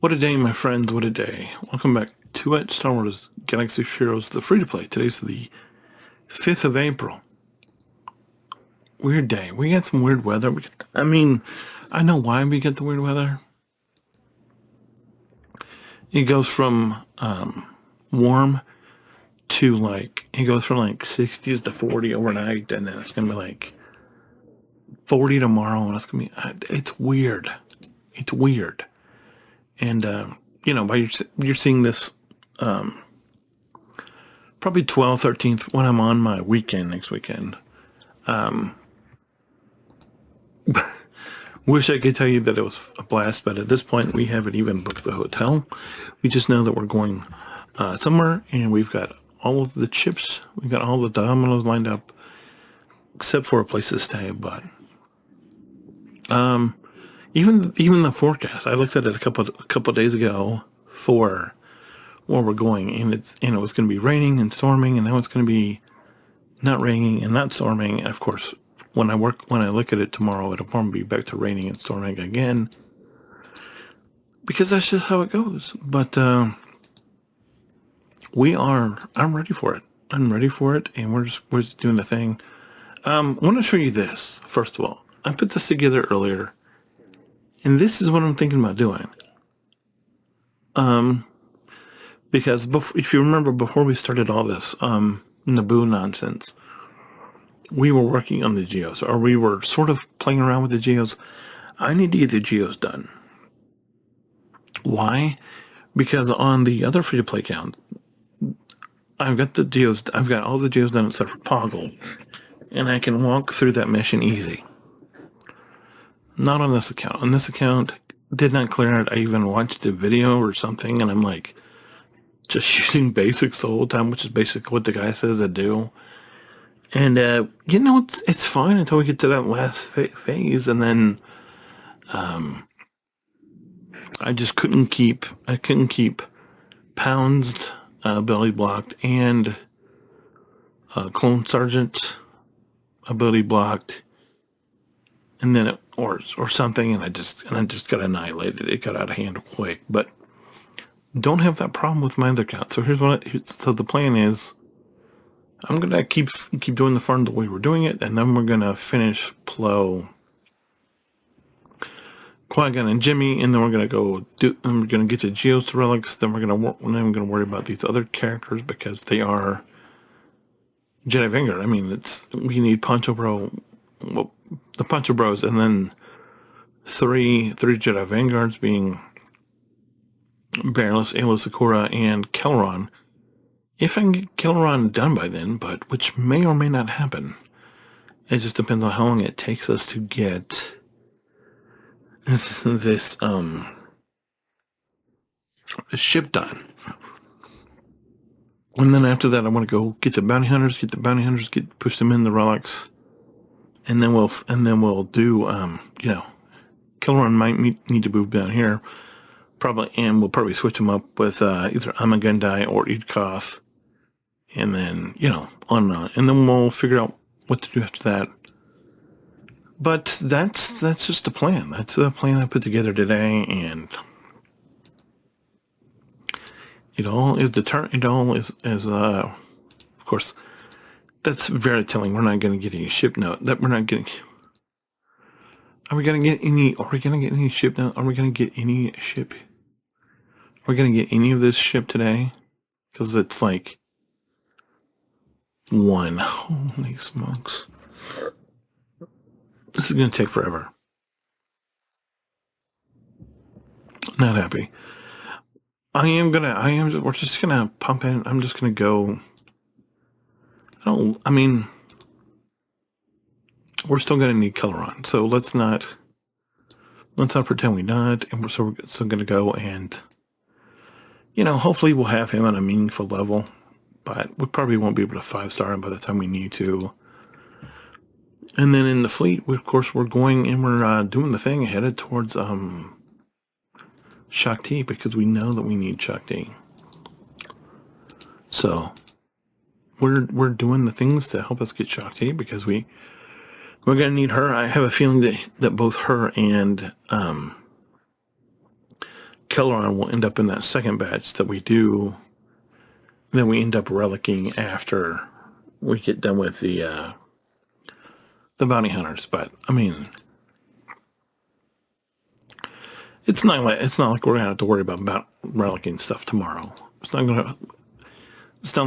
What a day, my friends, what a day. Welcome back to it, Star Wars Galaxy of Heroes, the free-to-play. Today's the 5th of April. Weird day. We got some weird weather. I know why we get the weird weather. It goes from warm to it goes from 60s to 40 overnight, and then it's going to be 40 tomorrow, and it's going to be, it's weird. It's weird. And, you're seeing this probably 12th, 13th, when I'm on my weekend next weekend. Wish I could tell you that it was a blast, but at this point we haven't even booked the hotel. We just know that we're going somewhere, and we've got all of the chips, we've got all the dominoes lined up, except for a place to stay. But even the forecast, I looked at it a couple days ago for where we're going, and it was going to be raining and storming, and now it's going to be not raining and not storming. And of course, when I look at it tomorrow, it'll probably be back to raining and storming again, because that's just how it goes. But I'm ready for it. I'm ready for it, and we're just doing the thing. I want to show you this first of all. I put this together earlier, and this is what I'm thinking about doing. Because if you remember, before we started all this Naboo nonsense, we were working on the geos, or we were sort of playing around with the geos. I need to get the geos done. Why? Because on the other free-to-play account, I've got all the geos done except for Toggle, and I can walk through that mission easy. Not on this account. On this account, did not clear it. I even watched a video or something, and I'm just using basics the whole time, which is basically what the guy says to do. And, it's fine until we get to that last phase, and then I just couldn't keep Pounds ability blocked and Clone Sergeant ability blocked, and then or something, and I just got annihilated. It got out of hand quick, but don't have that problem with my other account. So so the plan is, I'm gonna keep doing the farm the way we're doing it, and then we're gonna finish Plo, Qui-Gon, and Jimmy, and then we're gonna get to Geos to relics. Then we're gonna worry about these other characters because they are Jedi Vanguard. We need Poncho Bro, the Poncho Bros, and then three Jedi Vanguards being Barilus, Aayla Secura, and Kelleron. If I can get Kelleron done by then, but which may or may not happen. It just depends on how long it takes us to get this ship done. And then after that, I want to go get the bounty hunters, push them in the relics, and then we'll do Kelleron might need to move down here, probably, and we'll probably switch them up with either Amagandai or Idkoth. And then, and then we'll figure out what to do after that. But that's just the plan. That's the plan I put together today, and it all is of course, that's very telling. We're not going to get any ship note. Are we going to get any ship note? Are we going to get any ship? Are we going to get any of this ship today? Because it's one. Holy smokes. This is going to take forever. Not happy. We're just going to pump in. I'm just going to go. We're still going to need Kelleron. So let's not pretend we not. And we're still going to go, and, hopefully we'll have him on a meaningful level. But we probably won't be able to 5-star him by the time we need to. And then in the fleet, we're going, and we're doing the thing headed towards Shaak Ti, because we know that we need Shaak Ti. So we're doing the things to help us get Shaak Ti, because we're going to need her. I have a feeling that both her and Kelleron will end up in that second batch that we do. Then we end up relicking after we get done with the bounty hunters. But I mean, it's not like we're gonna have to worry about relicking stuff tomorrow. It's not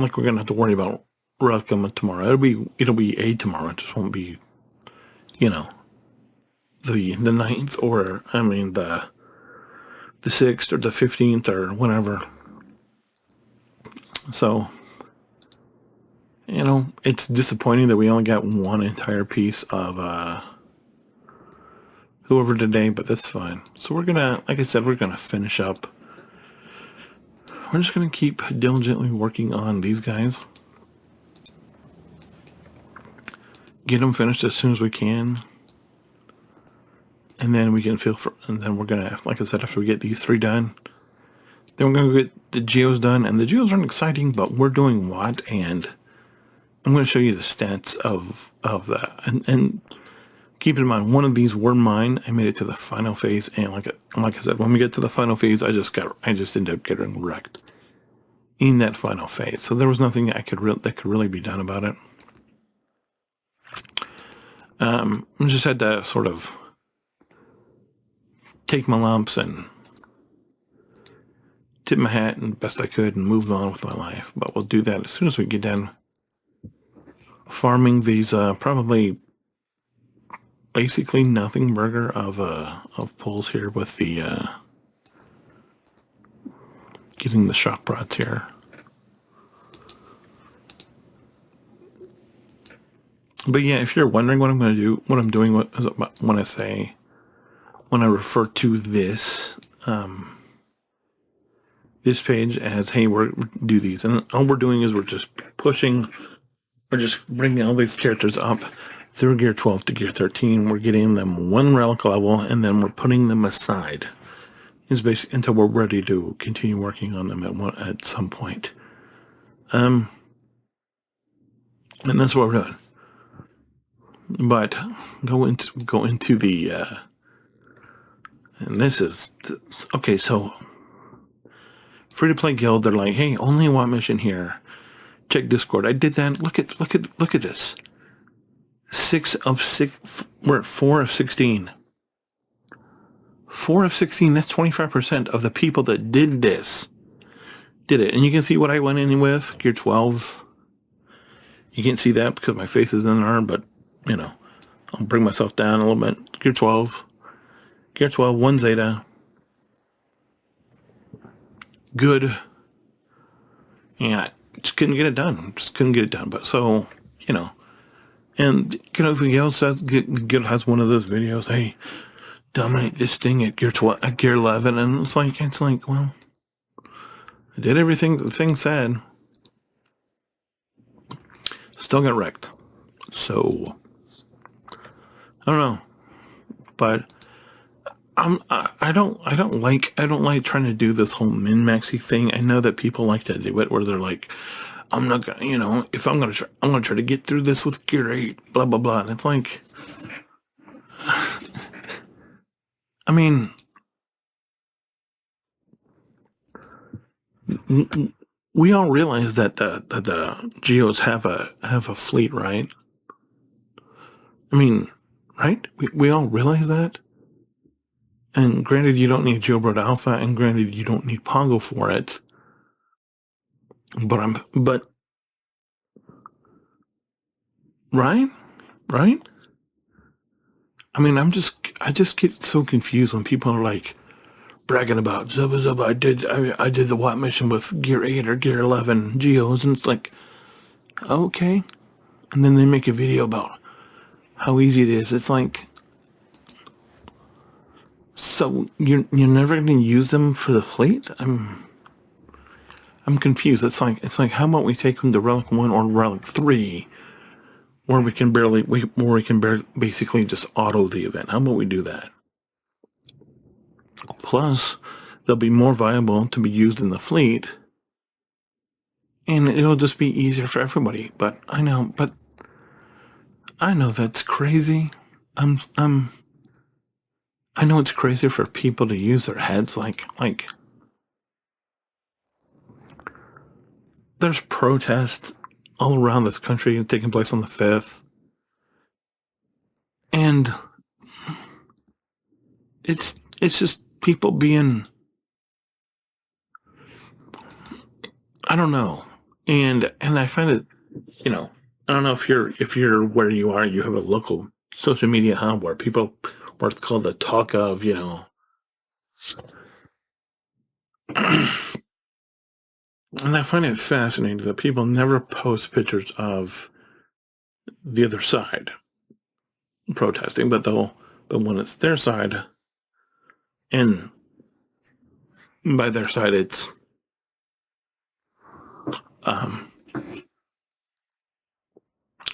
like we're gonna have to worry about relicking tomorrow. It'll be a tomorrow. It just won't be, you know, the 9th, or I mean the 6th or the 15th or whatever. So, you know, it's disappointing that we only got one entire piece of whoever today, but that's fine. So we're gonna, like I said, we're gonna finish up. We're just gonna keep diligently working on these guys. Get them finished as soon as we can. And then we can and then we're gonna, like I said, after we get these 3 done, then we're gonna get the geos done. And the geos aren't exciting, but we're doing what? And I'm gonna show you the stats of that. And keep in mind, one of these were mine. I made it to the final phase, and like I said, when we get to the final phase, I just ended up getting wrecked in that final phase. So there was nothing that could really be done about it. I just had to sort of take my lumps and tip my hat and best I could and move on with my life. But we'll do that as soon as we get done farming these probably basically nothing burger of pulls here with the getting the shock rods here. But yeah, if you're wondering what I'm going to do, what I'm doing when I refer to this this page as, hey, we're do these, and all we're doing is we're just bringing all these characters up through gear 12 to gear 13. We're getting them 1 relic level, and then we're putting them aside. Is basically until we're ready to continue working on them at some point. And that's what we're doing. But go into the and this is okay. So free to play guild, they're like, hey, only one mission here. Check Discord. I did that. Look at this. 6 of 6. We're at 4 of 16. 4 of 16. That's 25% of the people that did this did it. And you can see what I went in with gear 12. You can't see that because my face is in there, but you know, I'll bring myself down a little bit. Gear 12. Gear 12, 1 Zeta. Good. Yeah, just couldn't get it done. But so, you know, and you know, the Yale says, Gil has one of those videos, hey, dominate this thing at gear 12, at gear 11, and it's like, well, I did everything the thing said. Still got wrecked. So I don't know, but I don't like trying to do this whole min-maxy thing. I know that people like to do it where they're like, I'm not gonna, you know, if I'm gonna try to get through this with gear 8, blah blah blah. And it's like, I mean, we all realize that the geos have a fleet, right? I mean, right? We all realize that. And granted, you don't need Jailbird Alpha, and granted, you don't need Pongo for it. But right? I mean, I just get so confused when people are like bragging about Zubba. I did the Watt mission with gear 8 or gear 11 geos, and it's like, okay. And then they make a video about how easy it is. It's like, so you're never going to use them for the fleet? I'm confused. It's like how about we take them to Relic 1 or Relic 3, where we can basically just auto the event. How about we do that? Plus, they'll be more viable to be used in the fleet, and it'll just be easier for everybody. But I know that's crazy. I know it's crazy for people to use their heads like there's protests all around this country taking place on the 5th. And it's just people being, I don't know. And I find it, I don't know if you're where you are, you have a local social media hub where where it's called the talk of, and I find it fascinating that people never post pictures of the other side protesting, but when it's their side, and by their side, it's I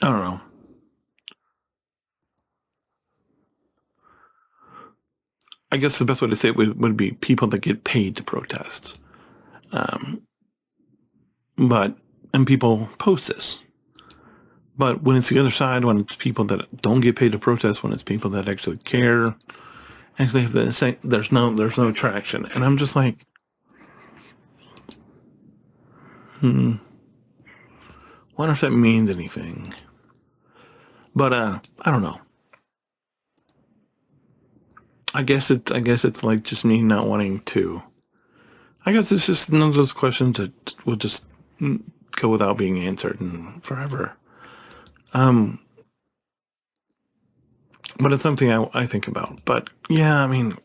don't know. I guess the best way to say it would be people that get paid to protest. Um, and people post this. But when it's the other side, when it's people that don't get paid to protest, when it's people that actually care, actually have to say there's no traction. And I'm just like, wonder if that means anything. But I don't know. I guess it's like just me not wanting to. I guess it's just none of those questions that will just go without being answered and forever. But it's something I think about. But yeah, I mean,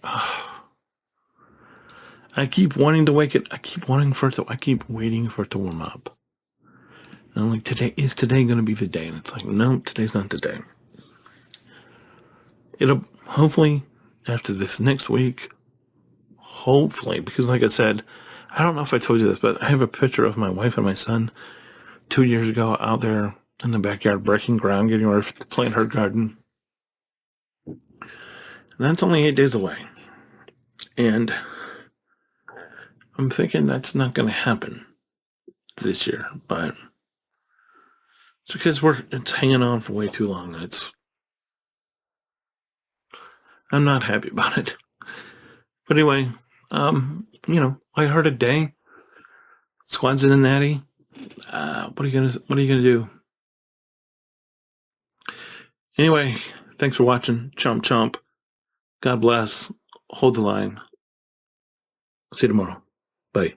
I keep wanting to wake it. I keep waiting for it to warm up. And I'm like, today going to be the day? And it's like, no, today's not the day. It'll hopefully after this next week. Hopefully, because like I said, I don't know if I told you this, but I have a picture of my wife and my son 2 years ago out there in the backyard breaking ground, getting ready to plant her garden. And that's only 8 days away. And I'm thinking that's not going to happen this year, but it's because it's hanging on for way too long. I'm not happy about it. But anyway, I heard a day. Squad's in the natty. What are you gonna do? Anyway, thanks for watching. Chomp chomp. God bless. Hold the line. See you tomorrow. Bye.